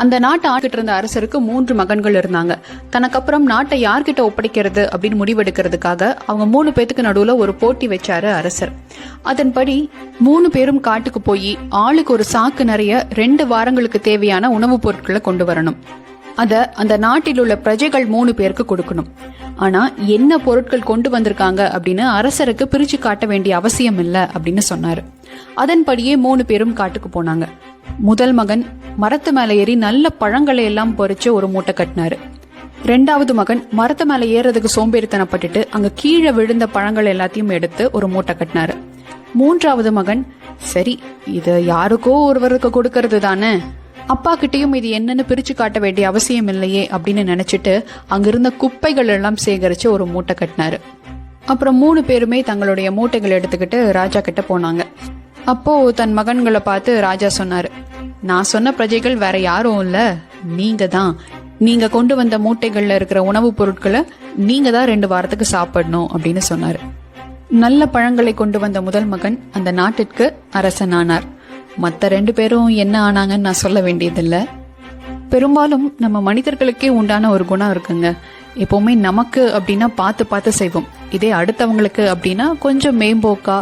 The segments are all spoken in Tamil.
அந்த நாட்டை ஆண்டுகிட்டு இருந்த அரசருக்கு 3 மகன்கள் இருந்தாங்க. தனக்கப்புறம் நாட்டை யார்கிட்ட ஒப்படைக்கிறது அப்படின்னு முடிவெடுக்கிறதுக்காக அவங்க 3 பேத்துக்கு நடுவுல ஒரு போட்டி வச்சாரு அரசர். அதன்படி 3 பேரும் காட்டுக்கு போய் ஆளுக்கு ஒரு சாக்கு நிறைய 2 வாரங்களுக்கு தேவையான உணவுப் பொருட்களை கொண்டு வரணும். அத அந்த நாட்டில் உள்ள பிரஜைகள் 3 பேருக்கு கொடுக்கணும். ஆனா என்ன பொருட்கள் கொண்டு வந்திருக்காங்க அப்படின்னு அரசருக்கு பிரிச்சு காட்ட வேண்டிய அவசியம் இல்ல அப்படின்னு சொன்னாரு. அதன்படியே 3 பேரும் காட்டுக்கு போனாங்க. முதல் மகன் மரத்து மேல ஏறி நல்ல பழங்களை எல்லாம் பறிச்சு ஒரு மூட்டை கட்டினாரு. 2வது மகன் மரத்து மேல ஏறதுக்கு சோம்பேறித்தனப்பட்டுட்டு அங்க கீழே விழுந்த பழங்கள் எல்லாத்தையும் எடுத்து ஒரு மூட்டை கட்டினாரு. 3வது மகன் சரி இது யாருக்கோ ஒருவருக்கு கொடுக்கறது தானே, அப்பா கிட்டையும் இது என்னன்னு பிரிச்சு காட்ட வேண்டிய அவசியம் இல்லையே அப்படின்னு நினைச்சிட்டு அங்கிருந்த குப்பைகள் எல்லாம் சேகரிச்சு ஒரு மூட்டை கட்டினாரு. அப்புறம் 3 பேருமே தங்களுடைய மூட்டைகள் எடுத்துக்கிட்டு ராஜா கிட்ட போனாங்க. அப்போ தன் மகன்களை பார்த்து ராஜா சொன்னாரு, நான் சொன்ன பிரஜைகள் வேற யாரும் இல்ல, நீங்க தான். நீங்க கொண்டு வந்த மூட்டைகள்ல இருக்கிற உணவுப் பொருட்களை நீங்க தான் 2 வாரத்துக்கு சாப்பிடணும் அப்படின்னு சொன்னாரு. நல்ல பழங்களை கொண்டு வந்த முதல் மகன் அந்த நாட்டிற்கு அரசன் ஆனார். மத்த 2 பேரும் என்ன ஆனாங்கன்னு நான் சொல்ல வேண்டியதில்ல. பெரும்பாலும் நம்ம மனிதர்களுக்கே உண்டான ஒரு குணம் இருக்குங்க. எப்பவுமே நமக்கு அப்படின்னா பார்த்து செய்வோம். இதே அடுத்தவங்களுக்கு அப்படின்னா கொஞ்சம் மேம்போக்கா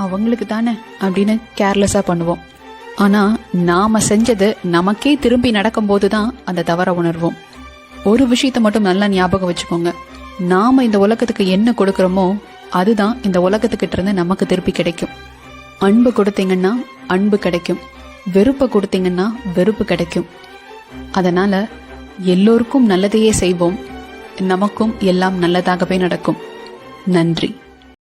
அவங்களுக்கு தானே அப்படின்னு கேர்லெஸ்ஸா பண்ணுவோம். ஆனா நாம செஞ்சது நமக்கே திரும்பி நடக்கும் போதுதான் அந்த தவற உணர்வோம். ஒரு விஷயத்த மட்டும் நல்லா ஞாபகம் வச்சுக்கோங்க, நாம இந்த உலகத்துக்கு என்ன கொடுக்கறோமோ அதுதான் இந்த உலகத்துக்கிட்ட இருந்து நமக்கு திருப்பி கிடைக்கும். அன்பு கொடுத்தீங்கன்னா அன்பு கிடைக்கும், வெறுப்பை கொடுத்தீங்கன்னா வெறுப்பு கிடைக்கும். அதனால எல்லோருக்கும் நல்லதையே செய்வோம், நமக்கும் எல்லாம் நல்லதாகவே நடக்கும். நன்றி.